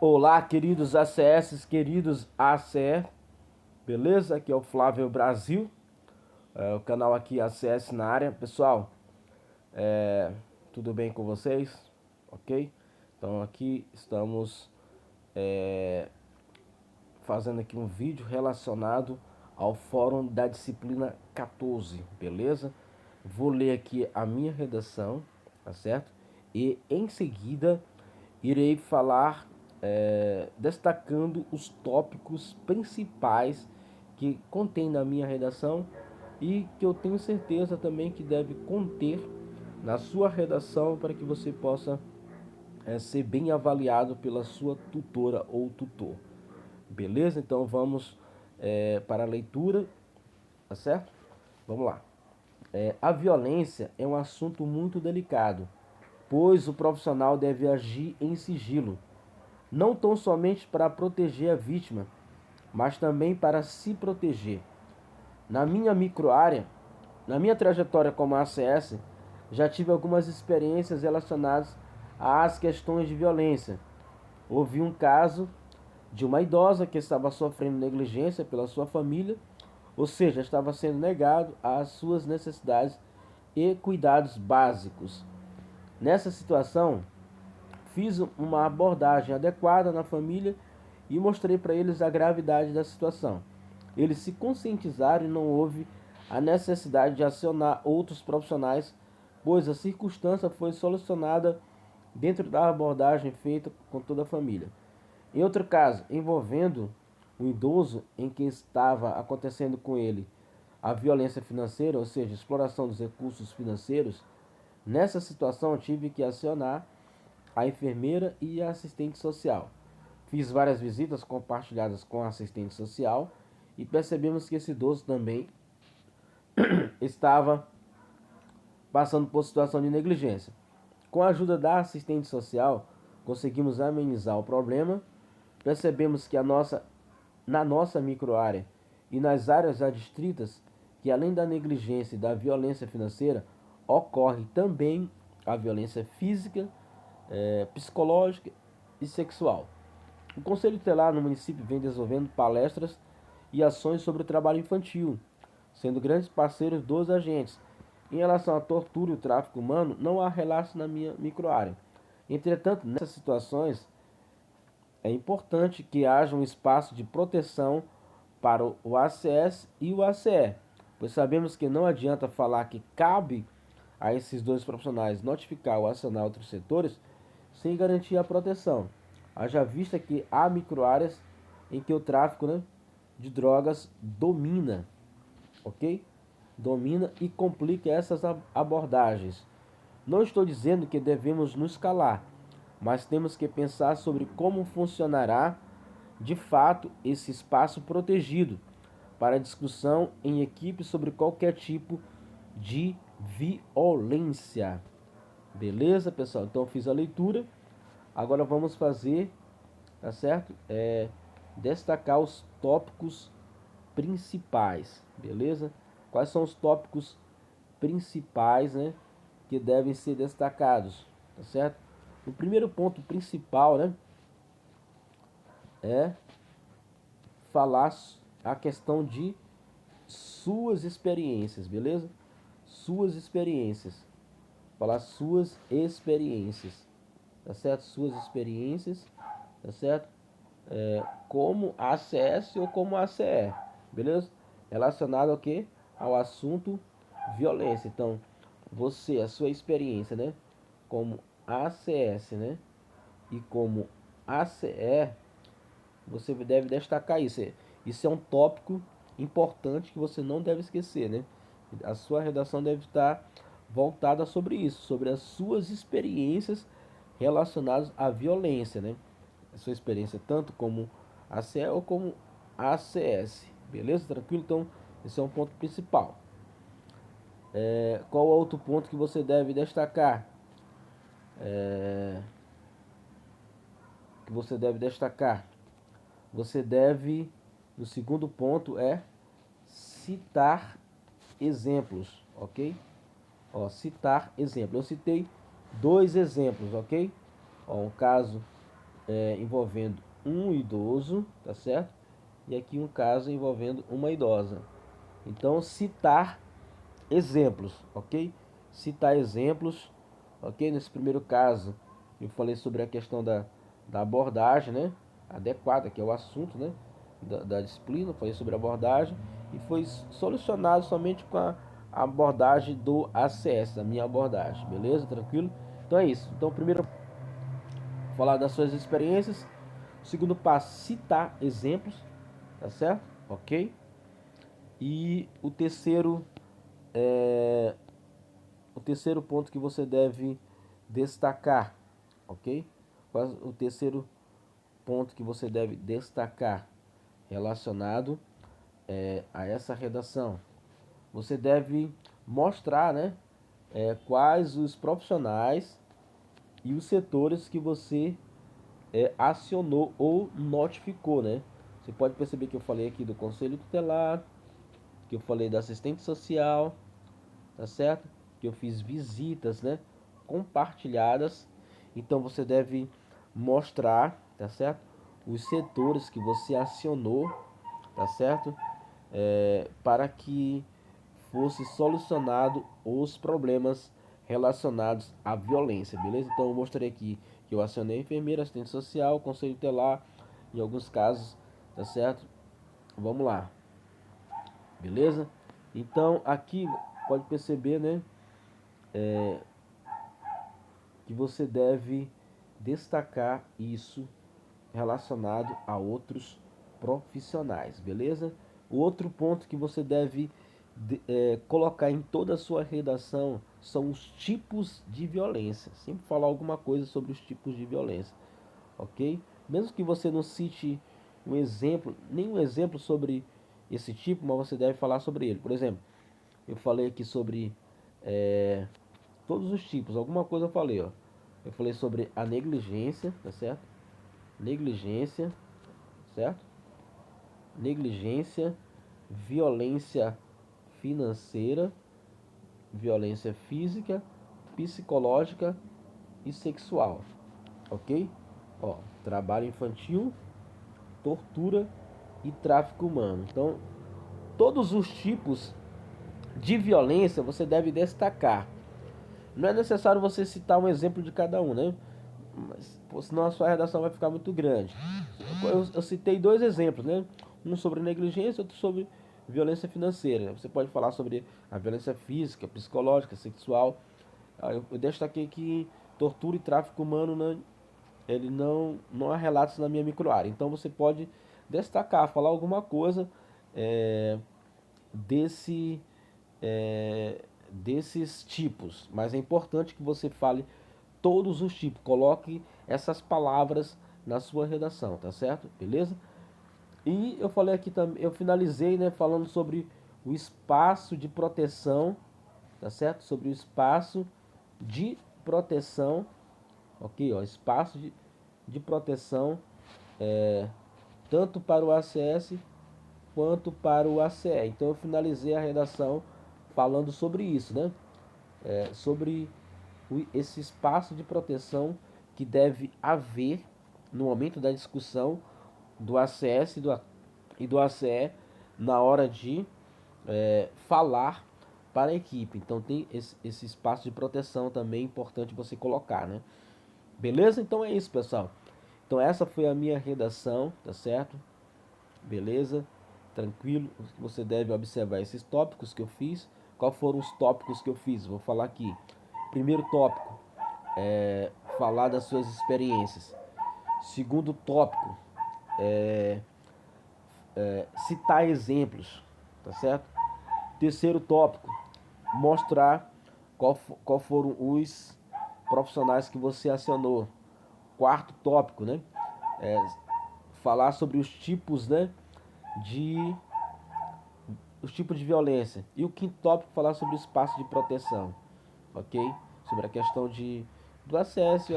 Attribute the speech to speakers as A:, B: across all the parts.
A: Olá, queridos ACS, queridos ACE, beleza? Aqui é o Flávio Brasil, o canal aqui ACS na área. Pessoal, tudo bem com vocês? Ok? Então aqui estamos fazendo aqui um vídeo relacionado ao fórum da disciplina 14, beleza? Vou ler aqui a minha redação, tá certo? E em seguida irei falar destacando os tópicos principais que contém na minha redação e que eu tenho certeza também que deve conter na sua redação para que você possa ser bem avaliado pela sua tutora ou tutor. Beleza? Então vamos para a leitura, tá certo? Vamos lá. A violência é um assunto muito delicado, pois o profissional deve agir em sigilo, não tão somente para proteger a vítima, mas também para se proteger. Na minha microárea, na minha trajetória como ACS, já tive algumas experiências relacionadas às questões de violência. Houve um caso de uma idosa que estava sofrendo negligência pela sua família, ou seja, estava sendo negado às suas necessidades e cuidados básicos. Nessa situação, fiz uma abordagem adequada na família e mostrei para eles a gravidade da situação. Eles se conscientizaram e não houve a necessidade de acionar outros profissionais, pois a circunstância foi solucionada dentro da abordagem feita com toda a família. Em outro caso, envolvendo um idoso em que estava acontecendo com ele a violência financeira, ou seja, exploração dos recursos financeiros, nessa situação eu tive que acionar a enfermeira e a assistente social. Fiz várias visitas compartilhadas com a assistente social e percebemos que esse idoso também estava passando por situação de negligência. Com a ajuda da assistente social, conseguimos amenizar o problema. Percebemos que na nossa microárea e nas áreas adstritas, que além da negligência e da violência financeira, ocorre também a violência física, psicológica e sexual. O Conselho Tutelar no município vem desenvolvendo palestras e ações sobre o trabalho infantil, sendo grandes parceiros dos agentes. Em relação à tortura e o tráfico humano, não há relatos na minha microárea. Entretanto, nessas situações, é importante que haja um espaço de proteção para o ACS e o ACE, pois sabemos que não adianta falar que cabe a esses dois profissionais notificar ou acionar outros setores sem garantir a proteção. Haja vista que há microáreas em que o tráfico, de drogas domina, ok? Domina e complica essas abordagens. Não estou dizendo que devemos nos calar, mas temos que pensar sobre como funcionará de fato esse espaço protegido para discussão em equipe sobre qualquer tipo de violência. Beleza, pessoal? Então eu fiz a leitura. Agora vamos fazer, tá certo? Destacar os tópicos principais, beleza? Quais são os tópicos principais, que devem ser destacados, tá certo? O primeiro ponto principal, é falar a questão de suas experiências, beleza? Suas experiências. Falar suas experiências, tá certo? Suas experiências, tá certo? Como ACS ou como ACE, beleza? Relacionado ao que? Ao assunto violência. Então, você, a sua experiência, como ACS, e como ACE, você deve destacar isso. Isso é um tópico importante que você não deve esquecer, A sua redação deve estar voltada sobre isso, sobre as suas experiências relacionadas à violência, A sua experiência tanto como ACE ou como ACS, beleza? Tranquilo? Então, esse é um ponto principal. Qual outro ponto que você deve destacar? Que você deve destacar? Você deve, no segundo ponto, citar exemplos, ok? Ó, citar exemplos. Eu citei dois exemplos, ok? Ó, um caso envolvendo um idoso, tá certo? E aqui um caso envolvendo uma idosa. Então, citar exemplos, ok? Citar exemplos, ok? Nesse primeiro caso, eu falei sobre a questão da abordagem, né? Adequada, que é o assunto, né? Da disciplina, falei sobre a abordagem e foi solucionado somente com a abordagem do ACS, a minha abordagem, beleza? Tranquilo? Então é isso. Então, primeiro, falar das suas experiências. Segundo passo, citar exemplos, tá certo? Ok? E o terceiro ponto que você deve destacar, ok? O terceiro ponto que você deve destacar relacionado a essa redação. Você deve mostrar, né, quais os profissionais e os setores que você acionou ou notificou, né? Você pode perceber que eu falei aqui do conselho tutelar, que eu falei da assistente social, tá certo? Que eu fiz visitas, né, compartilhadas. Então você deve mostrar, tá certo? Os setores que você acionou, tá certo? Para que fosse solucionado os problemas relacionados à violência, beleza? Então eu mostrei aqui que eu acionei a enfermeira, assistente social, conselho tutelar, em alguns casos, tá certo? Vamos lá, beleza? Então aqui pode perceber, né, que você deve destacar isso relacionado a outros profissionais, beleza? O outro ponto que você deve colocar em toda a sua redação são os tipos de violência. Sempre falar alguma coisa sobre os tipos de violência, ok? Mesmo que você não cite um exemplo, nenhum exemplo sobre esse tipo, mas você deve falar sobre ele. Por exemplo, eu falei aqui sobre é, todos os tipos, alguma coisa eu falei, ó. Eu falei sobre a negligência, tá certo? Negligência, certo? Negligência, violência financeira, violência física, psicológica e sexual, ok? Ó, trabalho infantil, tortura e tráfico humano. Então, todos os tipos de violência você deve destacar. Não é necessário você citar um exemplo de cada um, né? Mas, pô, senão a sua redação vai ficar muito grande. Eu citei dois exemplos, né? Um sobre negligência, outro sobre violência financeira. Você pode falar sobre a violência física, psicológica, sexual. Eu destaquei que tortura e tráfico humano ele não há relatos na minha microárea. Então você pode destacar, falar alguma coisa é, desse desses tipos, mas é importante que você fale todos os tipos, coloque essas palavras na sua redação, tá certo? Beleza? E eu falei aqui também, eu finalizei, né, falando sobre o espaço de proteção, tá certo? Sobre o espaço de proteção, ok? Ó, espaço de proteção tanto para o ACS quanto para o ACE. Então eu finalizei a redação falando sobre isso, né? Sobre esse espaço de proteção que deve haver no momento da discussão do ACS e do ACE na hora de falar para a equipe. Então tem esse espaço de proteção também importante você colocar, né? Beleza? Então é isso, pessoal. Então essa foi a minha redação, tá certo? Beleza? Tranquilo? Você deve observar esses tópicos que eu fiz. Quais foram os tópicos que eu fiz? Vou falar aqui. Primeiro tópico, falar das suas experiências. Segundo tópico, citar exemplos, tá certo? Terceiro tópico, mostrar qual foram os profissionais que você acionou. Quarto tópico, né? É, falar sobre os tipos, né? De os tipos de violência. E o quinto tópico, falar sobre o espaço de proteção, ok? Sobre a questão do acesso,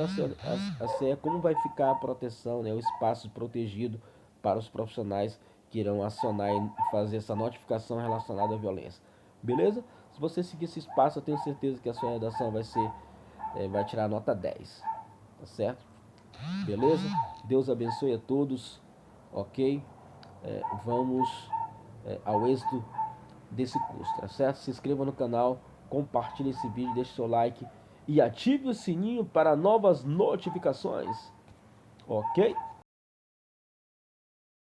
A: como vai ficar a proteção, né? O espaço protegido para os profissionais que irão acionar e fazer essa notificação relacionada à violência. Beleza? Se você seguir esse espaço, eu tenho certeza que a sua redação vai tirar nota 10. Tá certo? beleza? Deus abençoe a todos, ok? Vamos ao êxito desse curso, tá certo? Se inscreva no canal, compartilhe esse vídeo, deixe seu like e ative o sininho para novas notificações, ok?